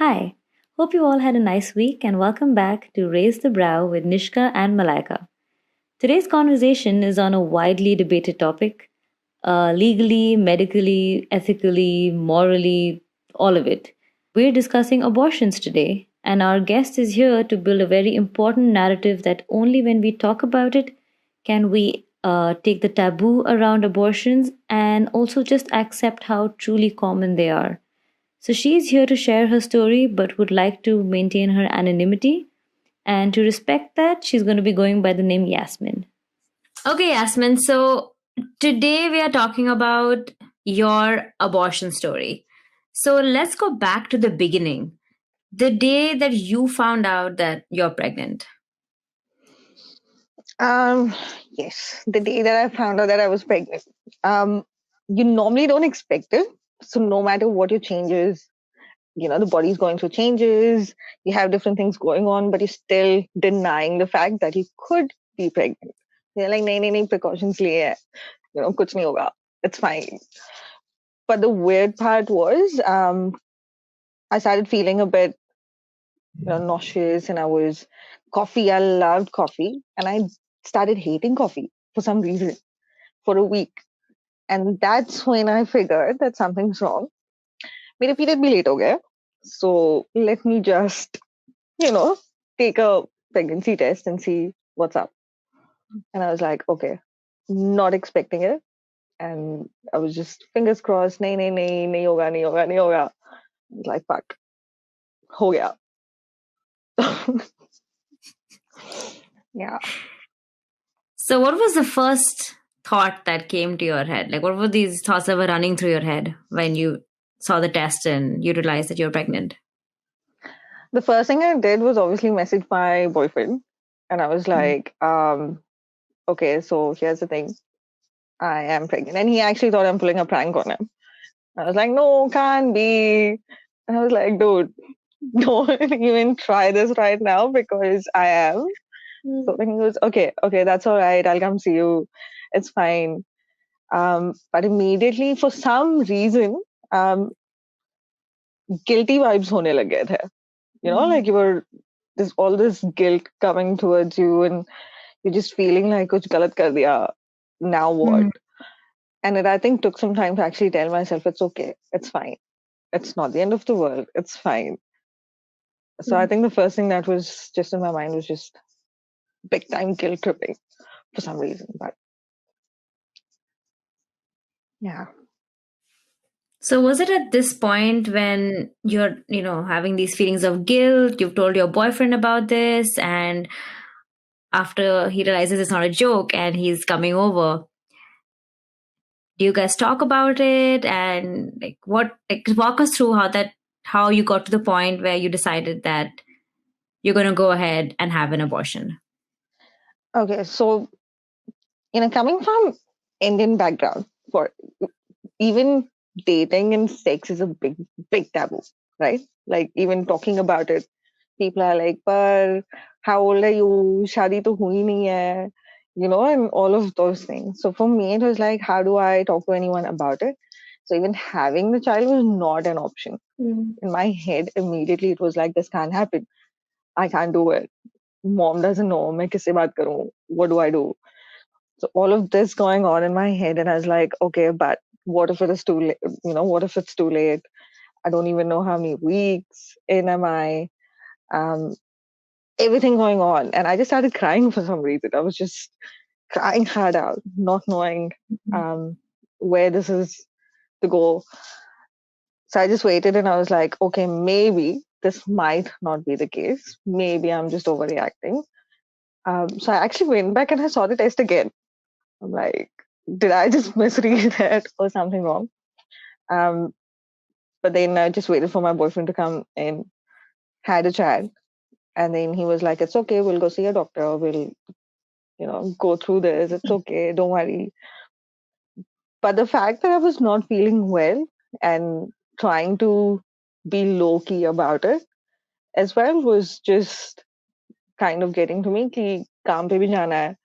Hi, hope you all had a nice week and welcome back to Raise the Brow with Nishka and Malaika. Today's conversation is on a widely debated topic legally, medically, ethically, morally, all of it. We're discussing abortions today, and our guest is here to build a very important narrative that only when we talk about it can we take the taboo around abortions and also just accept how truly common they are. So she's here to share her story but would like to maintain her anonymity. And to respect that, she's going to be going by the name Yasmin. Okay, Yasmin. So today we are talking about your abortion story. So let's go back to the beginning. The day that you found out that you're pregnant. Um, yes, the day that I found out that I was pregnant. Um, you normally don't expect it. So no matter what your changes, the body's going through changes, you have different things going on, but you're still denying the fact that you could be pregnant. You're like, nahi, precautions liye hai. Kuch nahi hoga. It's fine. But the weird part was, I started feeling a bit, nauseous, and I loved coffee, and I started hating coffee for some reason for a week. And that's when I figured that something's wrong. मेरे period भी late हो गया. So let me just, you know, take a pregnancy test and see what's up. And I was like, okay, not expecting it. And I was just fingers crossed, nahi hoga, nahi hoga, nahi hoga. I was like, fuck, ho gaya. Yeah. So, what was the first thought that came to your head? Like, what were these thoughts that were running through your head when you saw the test and you realized that you're pregnant? The first thing I did was obviously message my boyfriend. And I was like, okay, so here's the thing. I am pregnant. And he actually thought I'm pulling a prank on him. I was like, no, can't be. And I was like, dude, don't even try this right now because I am. So then he goes, okay, that's all right. I'll come see you. It's fine. But immediately, for some reason, guilty vibes hone lag gaye the. Like you were there's all this guilt coming towards you, and you're just feeling like kuch galat kar diya. Now what? And it, I think, took some time to actually tell myself it's okay, it's fine, it's not the end of the world, it's fine. So I think the first thing that was just in my mind was just big time guilt tripping for some reason. But yeah. So was it at this point when you're, having these feelings of guilt, you've told your boyfriend about this, and after he realizes it's not a joke and he's coming over, do you guys talk about it? And walk us through how you got to the point where you decided that you're going to go ahead and have an abortion. Okay, so coming from Indian background, for even dating and sex is a big taboo, right? Like even talking about it, people are like, "Par how old are you? Shadi to hui nahi hai," and all of those things. So for me, it was like, how do I talk to anyone about it? So even having the child was not an option. In my head, immediately it was like, this can't happen. I can't do it. Mom doesn't know. मैं किससे बात करूं? What do I do? So all of this going on in my head, and I was like, okay, but what if it is too late? What if it's too late? I don't even know how many weeks in am I. Um, Everything going on, and I just started crying for some reason. I was just crying hard out, not knowing where this is to go. So I just waited, and I was like, okay, maybe this might not be the case. Maybe I'm just overreacting. So I actually went back and I saw the test again. I'm like, did I just misread it or something wrong? Um, but then I just waited for my boyfriend to come in, had a chat, and then he was like, "It's okay, we'll go see a doctor. We'll, go through this. It's okay, don't worry." But the fact that I was not feeling well and trying to be low key about it as well was just kind of getting to me. Ki kaam pe bhi jana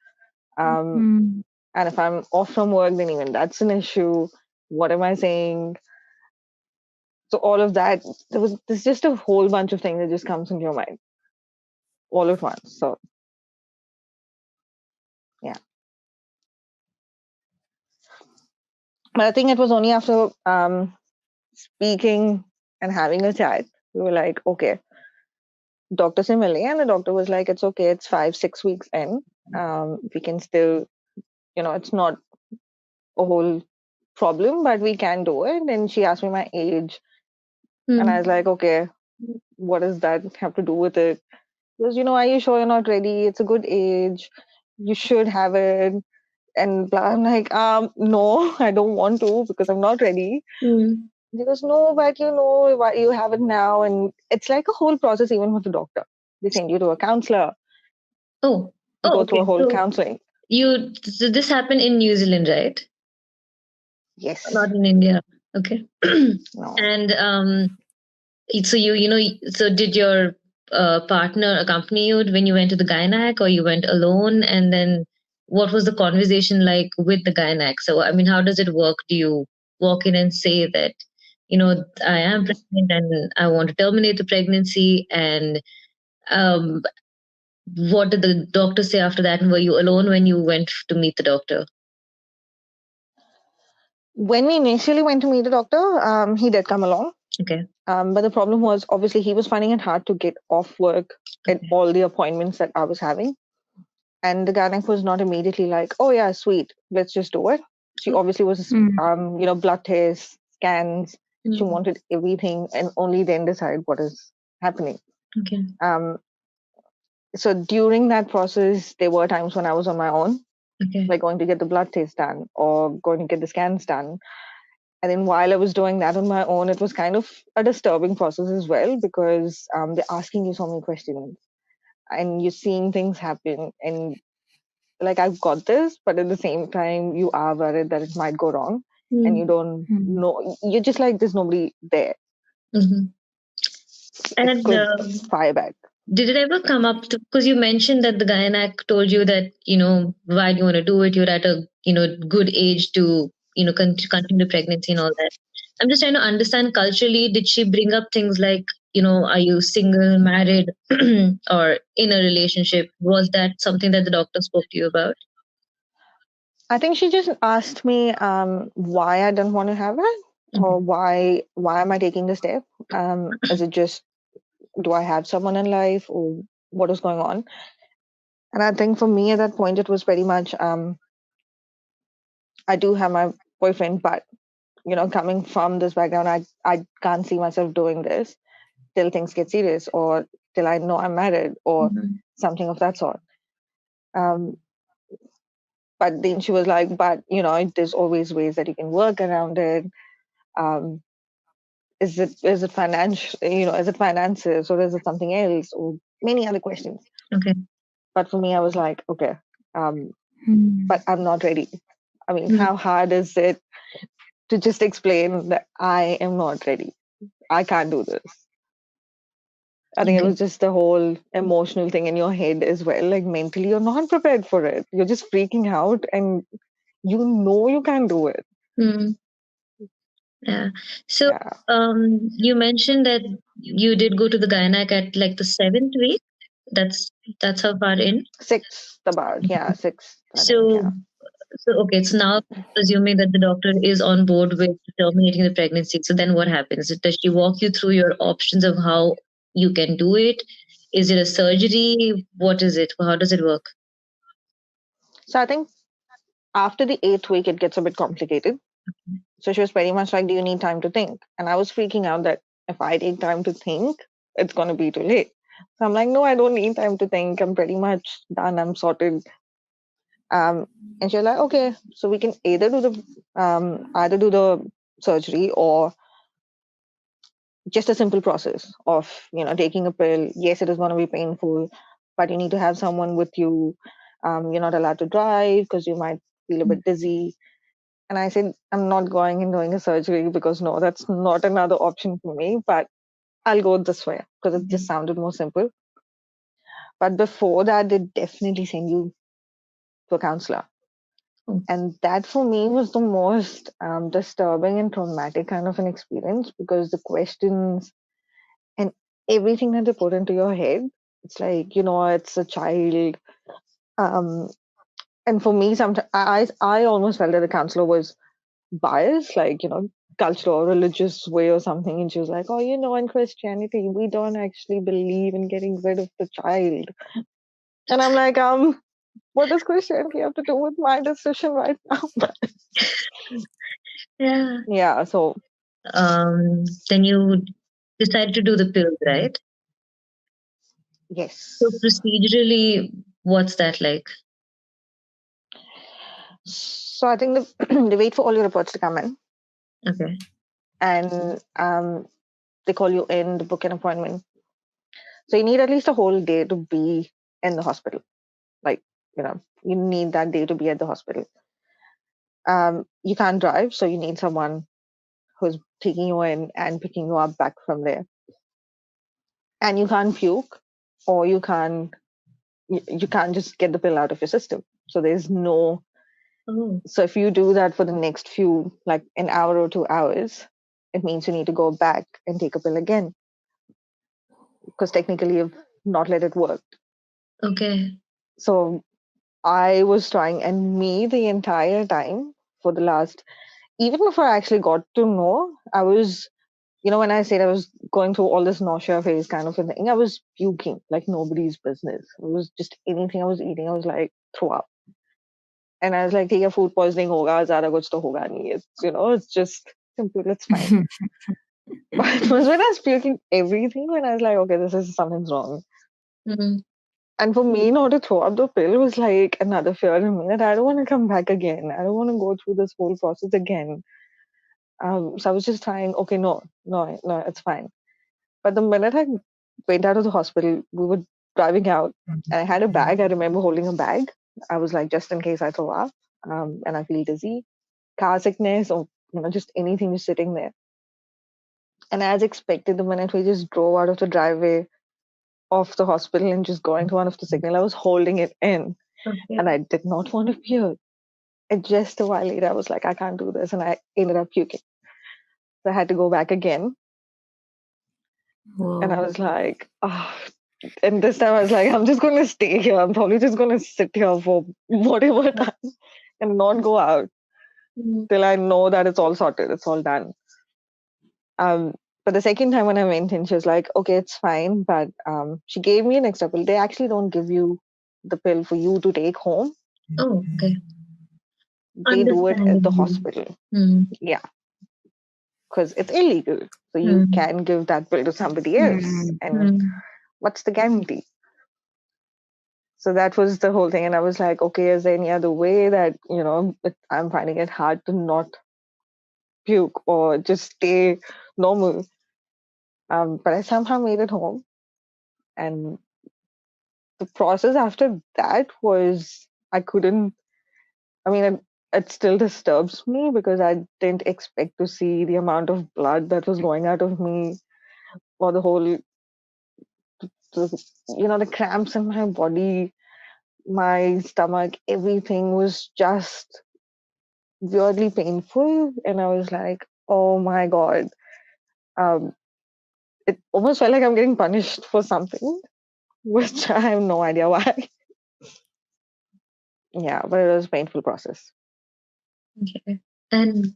hai. And if I'm off from work, then even that's an issue. What am I saying? So all of that, there's just a whole bunch of things that just comes into your mind all at once. So yeah, but I think it was only after speaking and having a chat, we were like, okay, doctor se mile, and the doctor was like, it's okay, it's 5 6 weeks in, we can still, it's not a whole problem, but we can do it. And she asked me my age, and I was like, okay, what does that have to do with it? Because, are you sure you're not ready? It's a good age. You should have it. And blah. I'm like, no, I don't want to because I'm not ready. Mm. He goes, no, but why you have it now. And it's like a whole process, even with the doctor. They send you to a counselor, Oh, you oh, go through okay. a whole So counseling. so this happened in New Zealand, right? Yes. Not in India. Okay. No. And so so did your partner accompany you when you went to the gynac, or you went alone? And then what was the conversation like with the gynac? So, I mean, how does it work? Do you walk in and say that, I am pregnant and I want to terminate the pregnancy? And um, what did the doctor say after that? And were you alone when you went to meet the doctor? When we initially went to meet the doctor, he did come along. Okay. But the problem was, obviously, he was finding it hard to get off work at Okay. all the appointments that I was having. And the gynaec was not immediately like, oh, yeah, sweet, let's just do it. She obviously was, blood tests, scans. She Mm. wanted everything and only then decide what is happening. Okay. Um, so during that process, there were times when I was on my own, Okay. like going to get the blood test done or going to get the scans done. And then while I was doing that on my own, it was kind of a disturbing process as well because they're asking you so many questions and you're seeing things happen. And like, I've got this, but at the same time, you are worried that it might go wrong and you Mm. don't know. You're just like, there's nobody there. Mm-hmm. It And could fire back. did it ever come up to, because you mentioned that the gynac told you that, why do you want to do it? You're at a, good age to, continue pregnancy and all that. I'm just trying to understand culturally, did she bring up things like, are you single, married, or in a relationship? Was that something that the doctor spoke to you about? I think she just asked me why I didn't want to have it Okay. or why am I taking the step? Is it just, do I have someone in life or what is going on? And I think for me at that point, it was very much, I do have my boyfriend, but coming from this background, I can't see myself doing this till things get serious or till I know I'm married or Mhm. something of that sort. Um, but then she was like, but there's always ways that you can work around it. Um, is it financial? Is it finances or is it something else or many other questions? Okay. But for me, I was like, okay, um, Mm. but I'm not ready. I mean, Mm. how hard is it to just explain that I am not ready? I can't do this. I think it Okay. was just the whole emotional thing in your head as well. Like mentally, you're not prepared for it. You're just freaking out and you can't do it. Mm. Yeah. So, Yeah. you mentioned that you did go to the gynac at like the seventh week. That's how far in. Sixth about, yeah, sixth, I think, So, yeah. okay. So now, assuming that the doctor is on board with terminating the pregnancy, so then what happens? Does she walk you through your options of how you can do it? Is it a surgery? What is it? How does it work? So I think after the eighth week, it gets a bit complicated. So she was very much like, do you need time to think? And I was freaking out that if I take time to think, it's going to be too late. So I'm like, no, I don't need time to think. I'm pretty much done. I'm sorted. Um, and she was like, okay, so we can either do the surgery or just a simple process of taking a pill. Yes, it is going to be painful, but you need to have someone with you. You're not allowed to drive because you might feel a bit dizzy. And I said, I'm not going and doing a surgery because no, that's not another option for me. But I'll go this way because it just sounded more simple. But before that, they definitely send you to a counselor. Oh, And that for me was the most disturbing and traumatic kind of an experience, because the questions and everything that they put into your head, it's like, it's a child. Um, and for me, sometimes I almost felt that the counselor was biased, like, cultural or religious way or something. And she was like, oh, in Christianity, we don't actually believe in getting rid of the child. And I'm like, what does Christianity have to do with my decision right now? yeah. Yeah, so Then you decide to do the pills, right? So yes. procedurally, what's that like? So I think they wait for all your reports to come in, Okay. and they call you in to book an appointment. So you need at least a whole day to be in the hospital. Like, you need that day to be at the hospital. You can't drive, so you need someone who's taking you in and picking you up back from there. And you can't puke, or you can't just get the pill out of your system. So there's no. Oh, So if you do that for the next few, like an hour or 2 hours, it means you need to go back and take a pill again, because technically you've not let it work. okay. So I was trying, and me the entire time for the last, even before I actually got to know, I was, when I said I was going through all this nausea phase kind of a thing, I was puking like nobody's business. It was just anything I was eating, I was like, throw up. And I was like, ठीक है, food poisoning होगा, ज़्यादा कुछ तो होगा नहीं. It's just simple, it's fine. But it was when I was puking everything, when I was like, okay, something's wrong. Mm. And for me not to throw up the pill was like another fear in me, that I don't want to come back again. I don't want to go through this whole process again. So I was just trying, okay, no, no, no, it's fine. But the minute I went out of the hospital, we were driving out, and I had a bag. I remember holding a bag. I was like, just in case I throw up, and I feel dizzy, car sickness, or just anything just sitting there. And as expected, the minute we just drove out of the driveway of the hospital and just going to one of the signal, I was holding it in, and Okay. I did not want to puke. And just a while later, I was like, I can't do this, and I ended up puking. So I had to go back again, and I Whoa. was like, oh. And this time I was like, I'm just going to stay here. I'm probably just going to sit here for whatever time and not go out Mm. till I know that it's all sorted, it's all done. Um, but the second time when I went in, she was like, okay, it's fine. But she gave me an extra pill. They actually don't give you the pill for you to take home. Oh, okay. They do it at the Understandable. hospital. Mm. Yeah, because it's illegal. So you Mm. can give that pill to somebody else. And Mm. what's the guarantee? So that was the whole thing. And I was like, okay, is there any other way that, I'm finding it hard to not puke or just stay normal? But I somehow made it home. And the process after that was, I couldn't, I mean, it still disturbs me, because I didn't expect to see the amount of blood that was going out of me, or the whole, the cramps in my body, my stomach, everything was just weirdly painful. And I was like, oh my God. Um, it almost felt like I'm getting punished for something, which I have no idea why. Yeah, but it was a painful process. Okay. And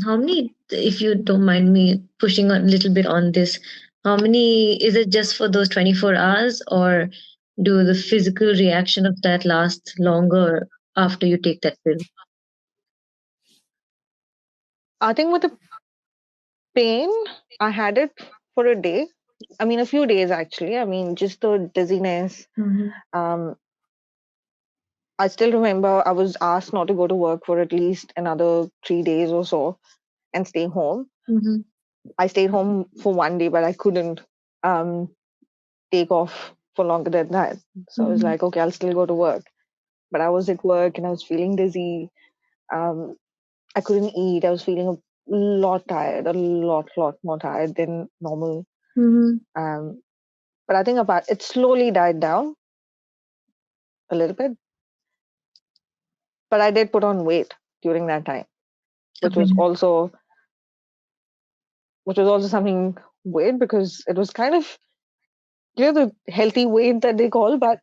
how many, if you don't mind me pushing a little bit on this, how many is it just for those 24 hours, or do the physical reaction of that last longer after you take that pill? I think with the pain, I had it for a day. I mean, a few days actually. I mean, just the dizziness. Mm-hmm. Um, I still remember I was asked not to go to work for at least another 3 days or so and stay home. Mm-hmm. I stayed home for one day, but I couldn't um, take off for longer than that. So I was Mm-hmm. like, okay, I'll still go to work. But I was at work and I was feeling dizzy. Um, I couldn't eat. I was feeling a lot tired, a lot more tired than normal. Mm-hmm. Um, but I think about it slowly died down a little bit. But I did put on weight during that time, which Okay. was also which was also something weird because it was kind of the healthy weight that they call, but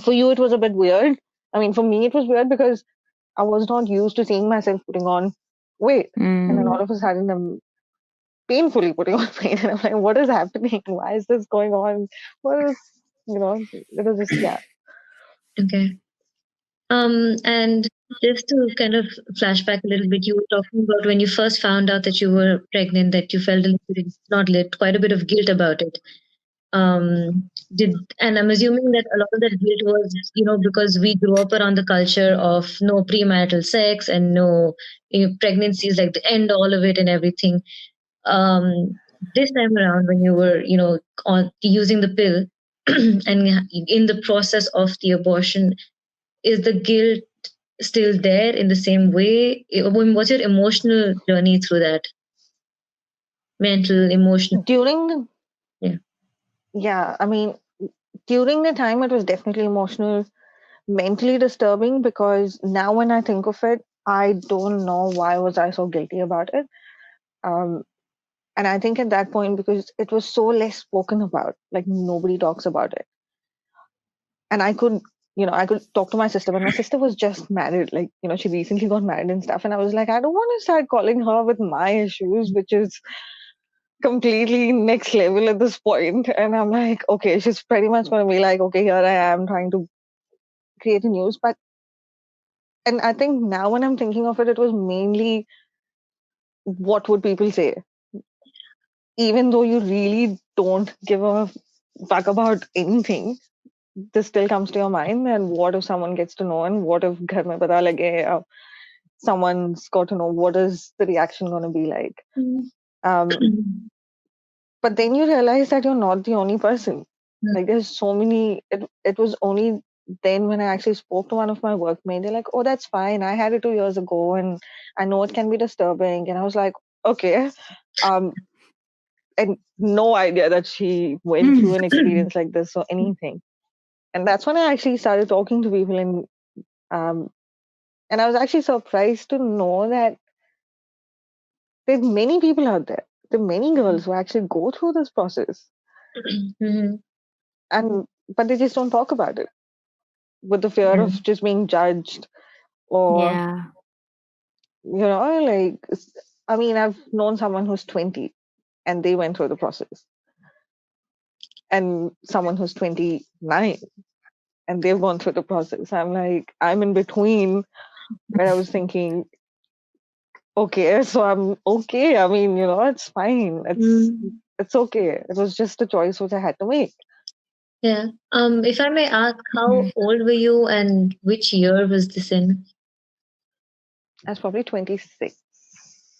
for you it was a bit weird. I mean, for me it was weird because I was not used to seeing myself putting on weight, and then Mm. all of a sudden I'm painfully putting on weight, and I'm like, what is happening? Why is this going on? What is it was just yeah. Okay. And just to kind of flashback a little bit, you were talking about when you first found out that you were pregnant, that you felt a little bit, not lit, quite a bit of guilt about it. And I'm assuming that a lot of that guilt was, because we grew up around the culture of no premarital sex and no, pregnancy is like the end all of it and everything. Um, this time around, when you were, on using the pill and in the process of the abortion, is the guilt still there in the same way? What's your emotional journey through that? Mental, emotional. During the Yeah. yeah, I mean, during the time it was definitely emotional, mentally disturbing because now when I think of it, I don't know why was I so guilty about it. Um, and I think at that point because it was so less spoken about, like nobody talks about it, and I could talk to my sister, but my sister was just married, like she recently got married and stuff, and I was like, I don't want to start calling her with my issues, which is completely next level at this point. And I'm like, okay, she's pretty much going to be like, okay, here I am trying to create a news, but and I think now when I'm thinking of it, it was mainly what would people say, even though you really don't give a fuck about anything. This still comes to your mind, and what if someone gets to know, and what if ghar mein pata lage, someone's got to know, what is the reaction going to be like? um but then you realize that you're not the only person. Like there's so many. It was only then when I actually spoke to one of my workmates, they're like, oh, that's fine, I had it 2 years ago, and I know it can be disturbing. And I was like, okay. um and no idea that she went through an experience like this or anything. And that's when I actually started talking to people, um and I was actually surprised to know that there's many people out there. There are many girls who actually go through this process, Mhm. and but they just don't talk about it with the fear Yeah. of just being judged, or Yeah. like I mean, I've known someone who's 20 and they went through the process, and someone who's 29 and they've gone through the process. I'm like, I'm in between, where I was thinking, okay, so I'm okay. I mean, it's fine. Mm. It's okay. It was just a choice which I had to make. Yeah. If I may ask, how old were you and which year was this in? I was probably 26.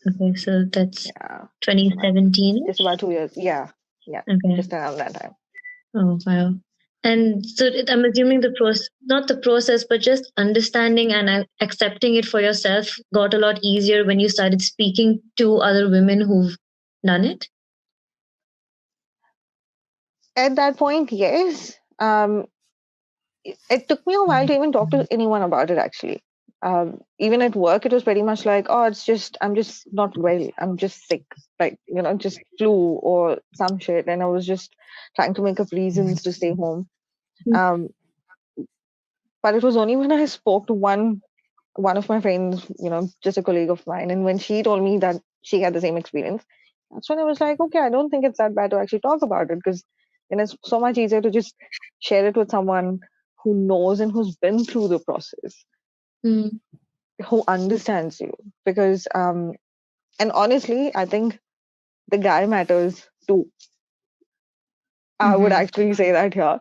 Okay, so that's Yeah, about 2017. just about 2 years. Yeah, yeah, Okay. just around that time. Oh, wow. And so I'm assuming the process, not the process, but just understanding and accepting it for yourself got a lot easier when you started speaking to other women who've done it. At that point, yes. It took me a while to even talk to anyone about it, actually. Even at work, it was pretty much like, oh, I'm just not well. I'm just sick, like, just flu or some shit. And I was just trying to make up reasons to stay home. Um, but it was only when I spoke to one of my friends, just a colleague of mine, and when she told me that she had the same experience, that's when I was like, okay, I don't think it's that bad to actually talk about it, because then it's so much easier to just share it with someone who knows and who's been through the process, Mm. who understands you. Because and honestly, I think the guy matters too. I would Mm-hmm. actually say that here.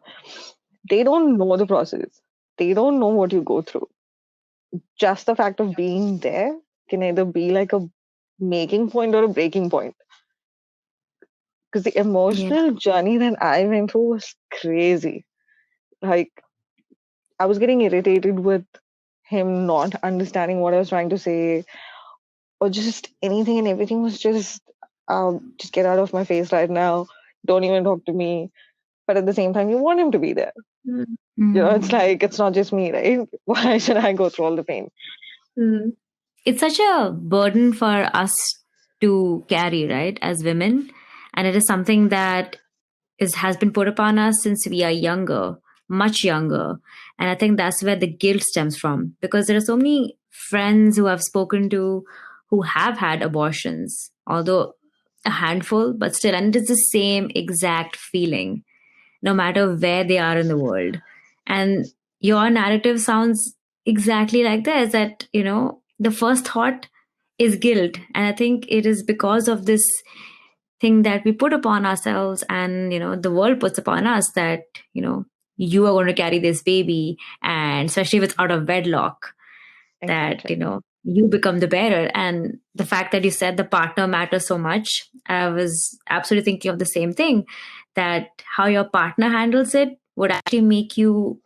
They don't know the process. They don't know what you go through. Just the fact of being there can either be like a making point or a breaking point. Because the Yeah. emotional journey that I went through was crazy. Like, I was getting irritated with him not understanding what I was trying to say, or just anything and everything was just get out of my face right now. Don't even talk to me. But at the same time, you want him to be there. It's like, it's not just me, right? Why should I go through all the pain? It's such a burden for us to carry, right, as women. And it is something that has been put upon us since we are younger, much younger. And I think that's where the guilt stems from, because there are so many friends who I've spoken to who have had abortions, although a handful, but still, and it's the same exact feeling no matter where they are in the world. And your narrative sounds exactly like this, that, the first thought is guilt. And I think it is because of this thing that we put upon ourselves, and, the world puts upon us, that, you are going to carry this baby, and especially if it's out of wedlock, that, Exactly. you become the bearer. And the fact that you said the partner matters so much, I was absolutely thinking of the same thing, that how your partner handles it would actually make you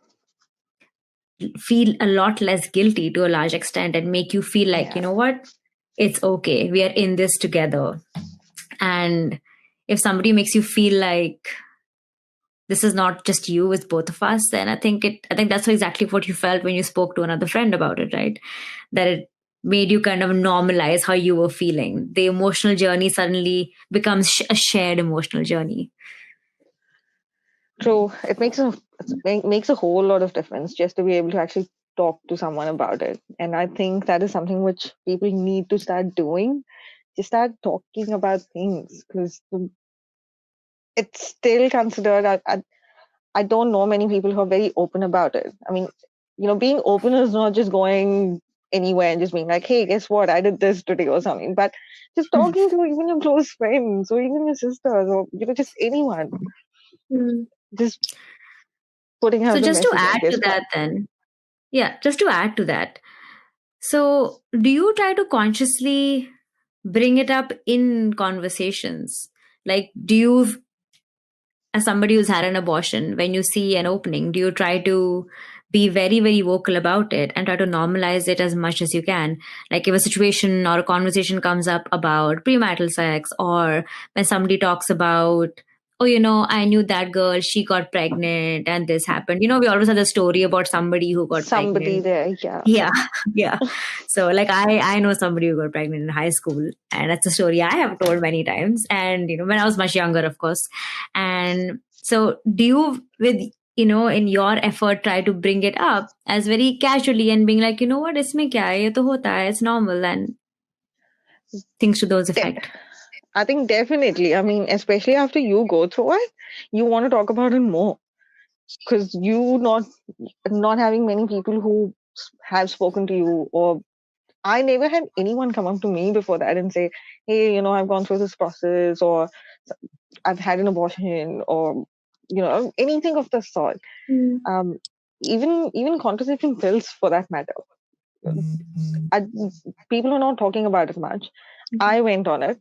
feel a lot less guilty to a large extent, and make you feel like, Yeah. what, it's okay, we are in this together. And if somebody makes you feel like this is not just you, it's both of us, then I think that's exactly what you felt when you spoke to another friend about it, right? That it made you kind of normalize how you were feeling. The emotional journey suddenly becomes a shared emotional journey. True. It makes a whole lot of difference just to be able to actually talk to someone about it. And I think that is something which people need to start doing. Just start talking about things, because it's still considered. I don't know many people who are very open about it. I mean, being open is not just going anywhere and just being like, "Hey, guess what? I did this today" or something. But just talking to even your close friends or even your sisters, or just anyone. Just putting So out the just to message, I add to guess. that, then, yeah, just to add to that. So, do you try to consciously bring it up in conversations? Like, do you, as somebody who's had an abortion, when you see an opening, do you try to be very, very vocal about it and try to normalize it as much as you can? Like, if a situation or a conversation comes up about premarital sex, or when somebody talks about, oh, I knew that girl, she got pregnant and this happened. We always have the story about somebody who got Somebody pregnant. there, yeah. Yeah, yeah. So, like, I know somebody who got pregnant in high school, and that's a story I have told many times. And when I was much younger, of course. And so, do you, with in your effort, try to bring it up as very casually and being like, what, isme kya hai? Ye to hota hai, it's normal, and things to those De- effect. I think definitely. I mean, especially after you go through it, you want to talk about it more, because you not having many people who have spoken to you, or I never had anyone come up to me before that and say, "Hey, I've gone through this process," or "I've had an abortion," or anything of the sort. Um, even contraception pills, for that matter. I, People are not talking about it much. I went on it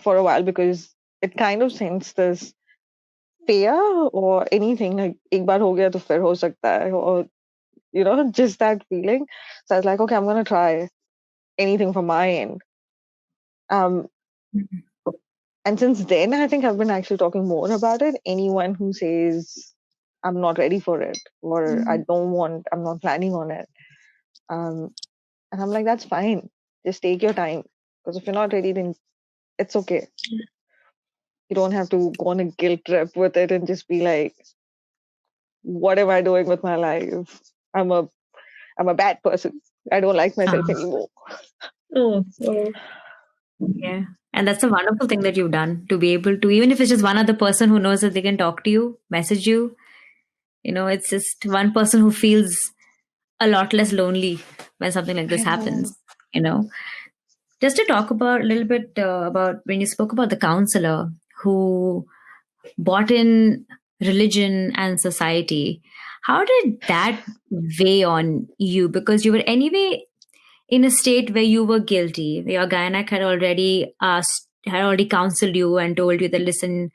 for a while because it kind of sends this fear or anything like एक बार हो गया तो फिर हो सकता है, or just that feeling. So I was like, okay, I'm gonna try anything from my end. Um, and since then, I think I've been actually talking more about it. Anyone who says I'm not ready for it, or I don't want, I'm not planning on it, um, and I'm like, that's fine. Just take your time, because if you're not ready, then it's okay. You don't have to go on a guilt trip with it and just be like, what am I doing with my life? I'm a I'm a bad person. I don't like myself anymore. Oh, oh. Yeah. And that's a wonderful thing that you've done, to be able to, even if it's just one other person who knows that they can talk to you, message you, it's just one person who feels a lot less lonely when something like this I know. happens, you know. Just to talk about a little bit about when you spoke about the counselor who bought in religion and society, how did that weigh on you? Because you were anyway in a state where you were guilty. Your gynac had already counseled you and told you that, listen,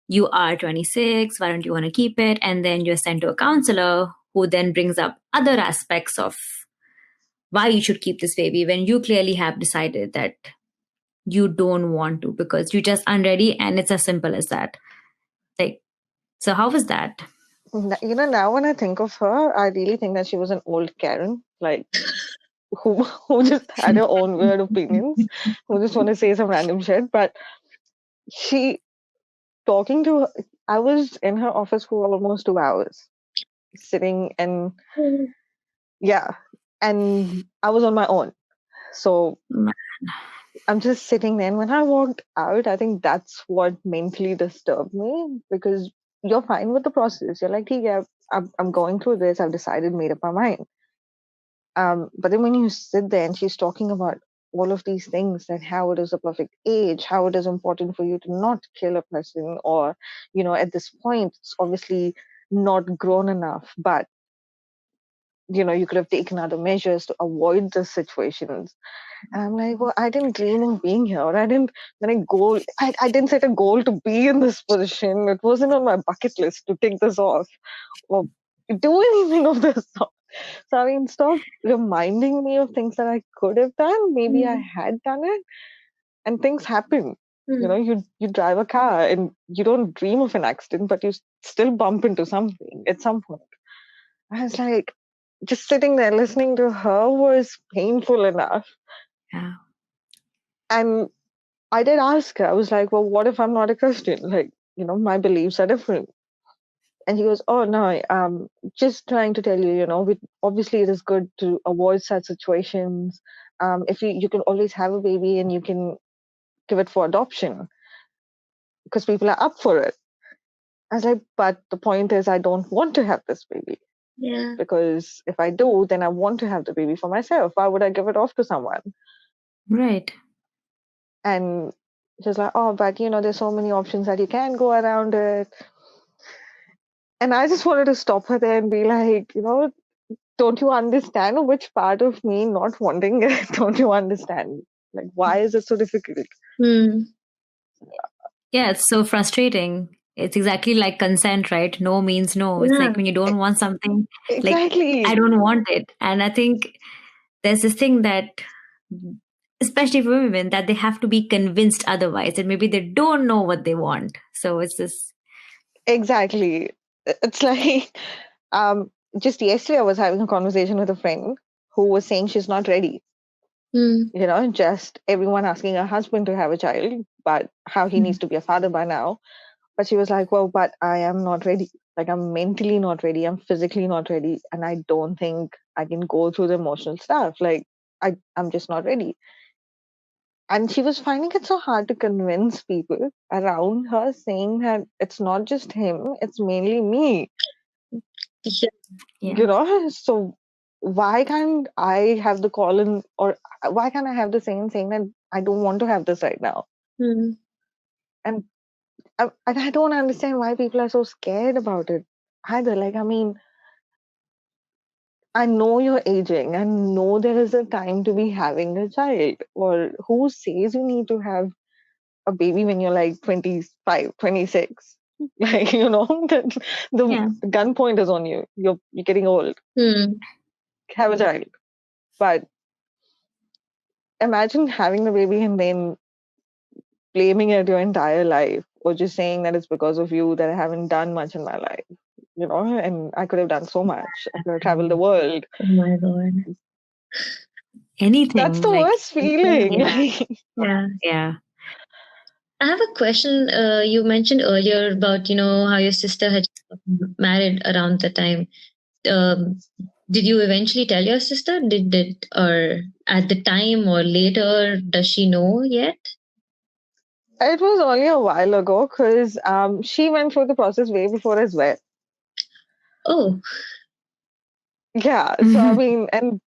you are 26, why don't you want to keep it? And then you're sent to a counselor who then brings up other aspects of why you should keep this baby, when you clearly have decided that you don't want to because you just unready, and it's as simple as that. Like, so how was that? Now when I think of her, I really think that she was an old Karen, like who just had her own weird opinions, who just want to say some random shit. But she talking to her, I was in her office for almost 2 hours, sitting and Mm. yeah, and I was on my own. So I'm just sitting there. And when I walked out, I think that's what mentally disturbed me because you're fine with the process. You're like, hey, yeah, I'm going through this. I've decided, made up my mind. But then when you sit there and she's talking about all of these things, that how it is a perfect age, how it is important for you to not kill a person, or, at this point, it's obviously not grown enough, but, you could have taken other measures to avoid the situations. And I'm like, well, I didn't dream of being here. I didn't set a goal to be in this position. It wasn't on my bucket list to take this off or do anything of this sort. So, I mean, stop reminding me of things that I could have done. Maybe I Mm. had done it and things happen. Mm. You drive a car and you don't dream of an accident, but you still bump into something at some point. I was like, just sitting there listening to her was painful enough. Yeah. And I did ask her, I was like, well, what if I'm not a Christian? Like, my beliefs are different. And he goes, oh, no, just trying to tell you, obviously it is good to avoid such situations. If you can always have a baby and you can give it for adoption because people are up for it. I was like, but the point is, I don't want to have this baby Yeah. because if I do, then I want to have the baby for myself. Why would I give it off to someone? Right. And she's like, oh, but there's so many options that you can go around it. And I just wanted to stop her there and be like, don't you understand which part of me not wanting it? Don't you understand? Like, why is it so difficult? Mm. Yeah, it's so frustrating. It's exactly like consent, right? No means no. It's Yeah. like when you don't want something, like, I Exactly. don't want it. And I think there's this thing that, especially for women, that they have to be convinced otherwise, that maybe they don't know what they want. So it's this, Exactly. It's like, um, just yesterday I was having a conversation with a friend who was saying she's not ready. Mm. Just everyone asking her husband to have a child, but how he needs to be a father by now. But she was like, well, but I am not ready. Like, I'm mentally not ready. I'm physically not ready. And I don't think I can go through the emotional stuff. Like, I'm just not ready. And she was finding it so hard to convince people around her, saying that it's not just him, it's mainly me. Yeah. yeah. So why can't I have the call in, or why can't I have the saying that I don't want to have this right now? Mm. And I don't understand why people are so scared about it either. Like, I mean, I know you're aging and know there is a time to be having a child. Or who says you need to have a baby when you're like 25, 26? Like, the Yeah. gun point is on you. You're getting old. Mm. Have a child. But imagine having the baby and then blaming it your entire life, or just saying that it's because of you that I haven't done much in my life, and I could have done so much. I could have traveled the world. Oh my God. That's Anything, the like, worst feeling. yeah, Yeah. yeah. I have a question. You mentioned earlier about, how your sister had married around the time. Um, did you eventually tell your sister? Or at the time or later, does she know yet? It was only a while ago because she went through the process way before as well. Oh. Yeah, so I mean, and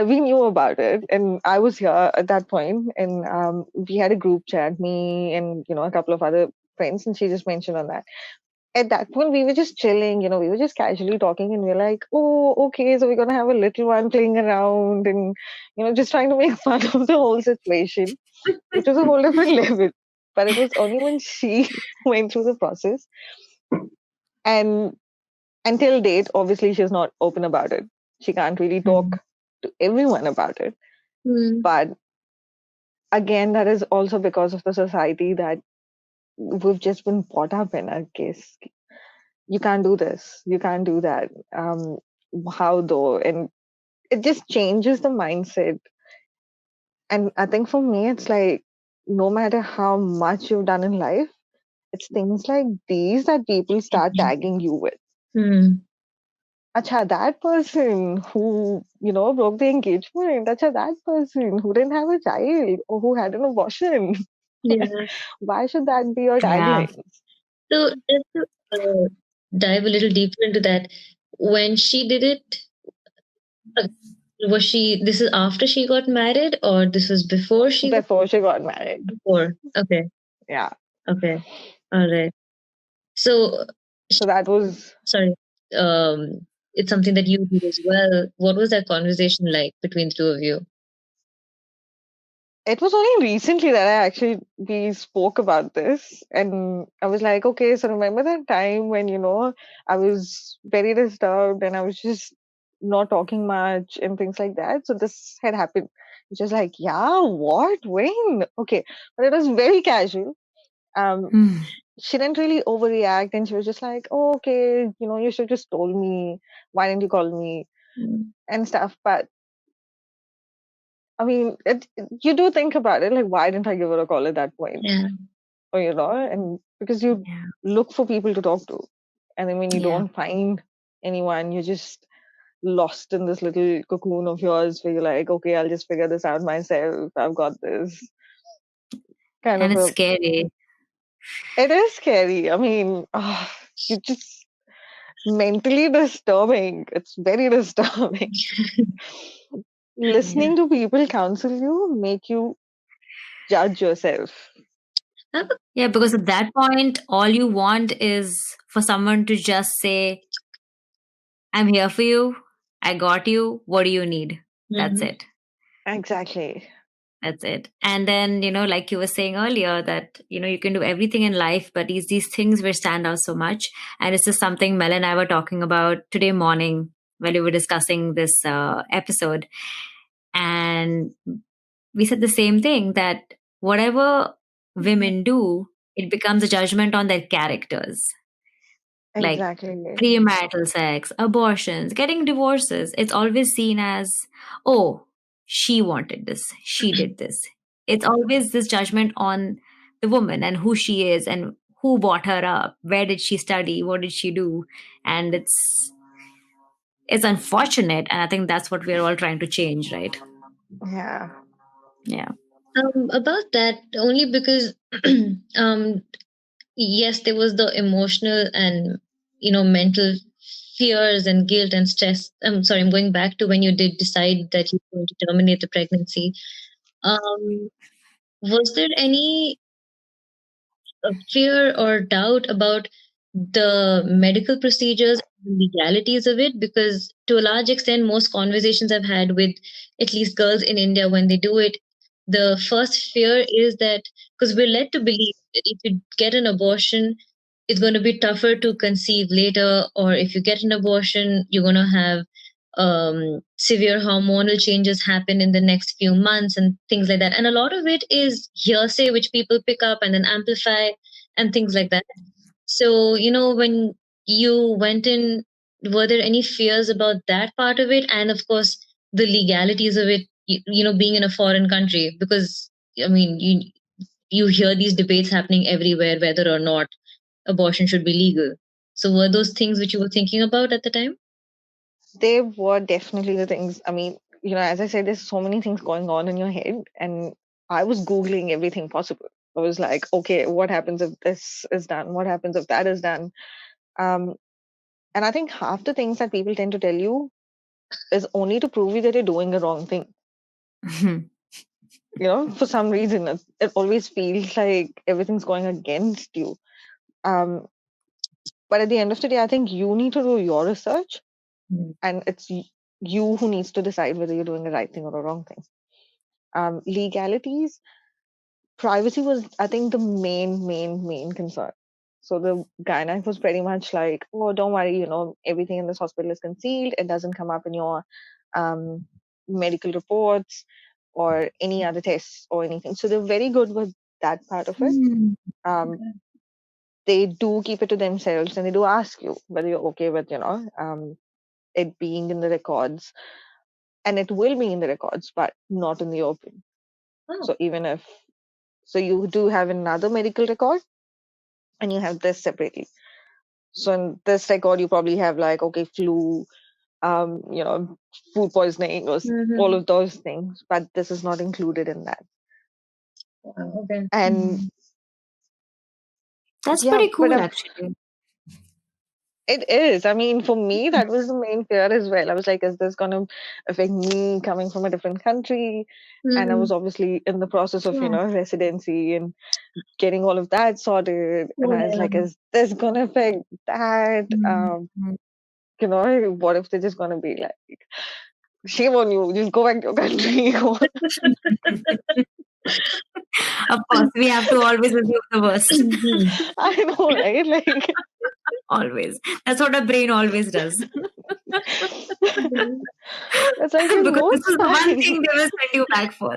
we knew about it, and I was here at that point, and we had a group chat, me and a couple of other friends, and she just mentioned on that. At that point, we were just chilling, we were just casually talking, and we are like, oh, okay, so we're gonna have a little one playing around, and just trying to make fun of the whole situation, which was a whole different level. But it was only when she went through the process, and until date, obviously, she's not open about it. She can't really talk to everyone about it. Hmm. But again, that is also because of the society that we've just been brought up in, I guess. you can't do this, you can't do that. How though? And it just changes the mindset. And I think for me, it's like no matter how much you've done in life, it's things like these that people start tagging you with. Hmm. Acha, that person who, broke the engagement. Acha, that person who didn't have a child or who had an abortion. Yeah. Why should that be your Yeah. tagline? So just to dive a little deeper into that, when she did it, uh, was she? This is after she got married, or this was before she got Before she got married. before? Okay. Yeah. Okay. All right. So, So that was, sorry. It's something that you did as well. What was that conversation like between the two of you? it was only recently that we spoke about this. And I was like, okay, so remember that time when, I was very disturbed and I was just not talking much and things like that. So this had happened. It's just like, yeah, what? When? Okay. But it was very casual. Um, Hmm. she didn't really overreact and she was just like, oh, okay, you should just told me. Why didn't you call me? Mm. And stuff. But I mean, you do think about it, like, why didn't I give her a call at that point? Yeah. Or, and because you Yeah. look for people to talk to. And then when you Yeah. don't find anyone, you're just lost in this little cocoon of yours where you're like, okay, I'll just figure this out myself. I've got this kind And of it's a. scary. It is scary. I mean, you just mentally disturbing. It's very disturbing. Yeah. Listening to people counsel you make you judge yourself. I have a- Yeah, because at that point, all you want is for someone to just say, I'm here for you. I got you. What do you need? That's Mhm. it. Exactly. That's it. And then, like you were saying earlier, that, you can do everything in life, but these things will stand out so much. And it's just something Mel and I were talking about today morning when we were discussing this episode. And we said the same thing that whatever Mhm. women do, it becomes a judgment on their characters. Like Exactly. premarital sex, abortions, getting divorces. It's always seen as, oh, she wanted this, she did this. It's always this judgment on the woman and who she is and who brought her up, where did she study, what did she do, and it's unfortunate, and I think that's what we're all trying to change, right? Yeah. Yeah. About that, only because um, yes, there was the emotional and mental fears and guilt and stress. I'm sorry, I'm going back to when you did decide that you were going to terminate the pregnancy. Um, was there any fear or doubt about the medical procedures and legalities of it? Because to a large extent, most conversations I've had with at least girls in India, when they do it, the first fear is that because we're led to believe that if you get an abortion, it's going to be tougher to conceive later, or if you get an abortion, you're going to have severe hormonal changes happen in the next few months and things like that. And a lot of it is hearsay, which people pick up and then amplify and things like that. So, when you went in, were there any fears about that part of it? And of course, the legalities of it, being in a foreign country, because, I mean, you hear these debates happening everywhere, whether or not abortion should be legal. So, were those things which you were thinking about at the time? They were definitely the things. I mean, as I said, there's so many things going on in your head. And I was Googling everything possible. I was like, okay, what happens if this is done? What happens if that is done? Um, and I think half the things that people tend to tell you is only to prove you that you're doing a wrong thing. For some reason, it always feels like everything's going against you. Um, but at the end of the day, I think you need to do your research, Mm. and it's you who needs to decide whether you're doing the right thing or a wrong thing. Legalities, privacy was, I think, the main concern. So the gynae was pretty much like, oh, don't worry, everything in this hospital is concealed. It doesn't come up in your um, medical reports or any other tests or anything. So they're very good with that part of it. Hmm. Um, they do keep it to themselves and they do ask you whether you're okay with, it being in the records. And it will be in the records, but not in the open. Oh. So even if, so you do have another medical record and you have this separately. So in this record, you probably have like, okay, flu, food poisoning or all of those things, but this is not included in that. Okay. And That's yeah, pretty but cool, actually. it is. I mean, for me, that was the main fear as well. I was like, is this going to affect me coming from a different country? And I was obviously in the process of, Yeah. residency and getting all of that sorted. And I was like, is this going to affect that? Mhm. What if they're just going to be like, shame on you, just go back to your country. Of course, we have to always assume the worst. I know, right? Like, Always. That's what our brain always does. it's like you're Because this most is the one fine. thing they will send you back for.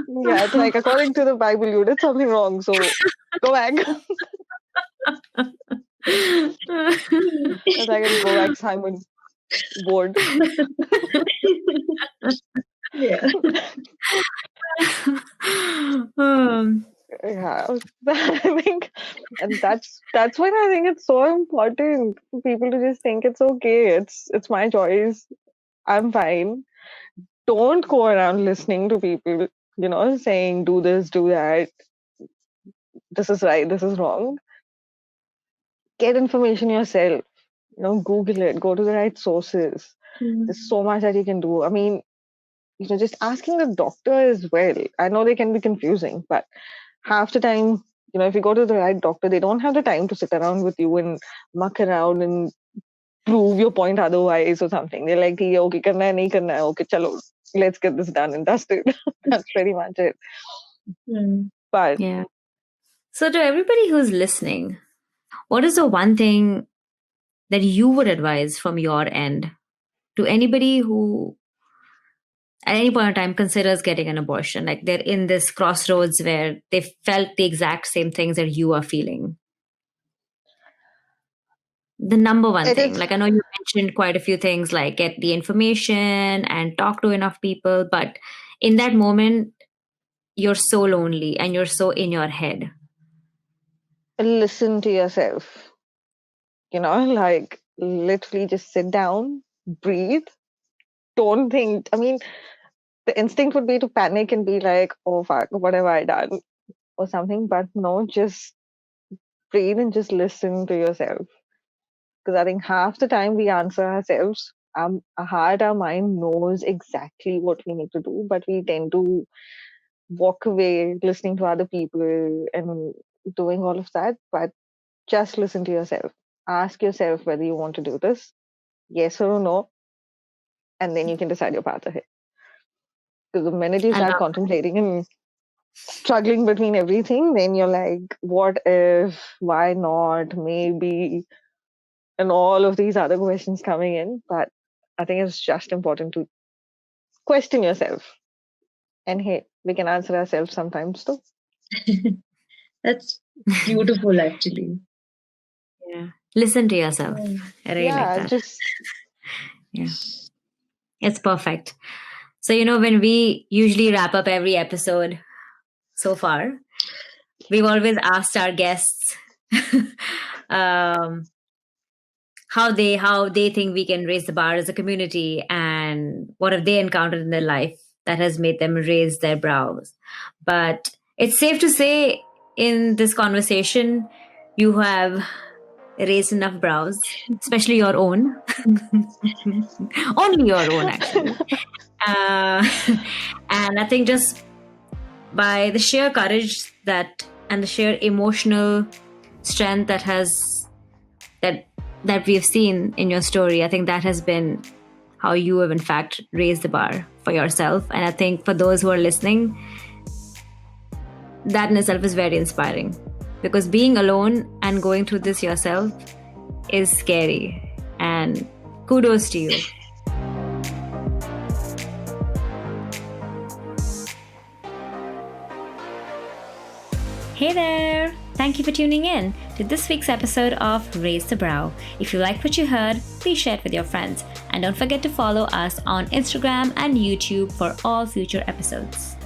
Yeah, it's like according to the Bible, you did something wrong, so go back. It's like, go back, Simon. Bored. Yeah. Yeah, I think, and that's when I think it's so important for people to just think it's okay. It's my choice. I'm fine. Don't go around listening to people, saying do this, do that. This is right, this is wrong. Get information yourself. Google it. Go to the right sources. There's so much that you can do. I mean, just asking the doctor as well. I know they can be confusing, but half the time, if you go to the right doctor, they don't have the time to sit around with you and muck around and prove your point otherwise or something. They're like, yeah, okay, karna hai, nahi karna hai. Okay, chalo, let's get this done and dusted. That's pretty much it. But Yeah. So, to everybody who's listening, what is the one thing that you would advise from your end to anybody who at any point in time considers getting an abortion? Like they're in this crossroads where they felt the exact same things that you are feeling. The number one it thing, is like I know you mentioned quite a few things like get the information and talk to enough people, but in that moment, you're so lonely and you're so in your head. listen to yourself. Like literally just sit down, breathe. Don't think. I mean, the instinct would be to panic and be like, oh fuck, what have I done? Or something. But no, just breathe and just listen to yourself. Because I think half the time we answer ourselves. Our heart, our mind knows exactly what we need to do, but we tend to walk away listening to other people and doing all of that. But just listen to yourself. Ask yourself whether you want to do this, yes or no, and then you can decide your path ahead. Because the minute you I start love contemplating and struggling between everything, then you're like, what if, why not, maybe, and all of these other questions coming in. But I think it's just important to question yourself. And hey, we can answer ourselves sometimes too. That's beautiful, actually. Yeah. Listen to yourself. I really like Yeah, that. just Yeah. It's perfect. So, when we usually wrap up every episode so far, we've always asked our guests um, how they think we can raise the bar as a community and what have they encountered in their life that has made them raise their brows. But it's safe to say in this conversation, you have raised enough brows, especially your own. Only your own, actually. And I think just by the sheer courage and the sheer emotional strength that we've seen in your story, I think that has been how you have in fact raised the bar for yourself. And I think for those who are listening, that in itself is very inspiring, because being alone and going through this yourself is scary. And kudos to you. Hey there! Thank you for tuning in to this week's episode of Raise the Brow. If you like what you heard, please share it with your friends. And don't forget to follow us on Instagram and YouTube for all future episodes.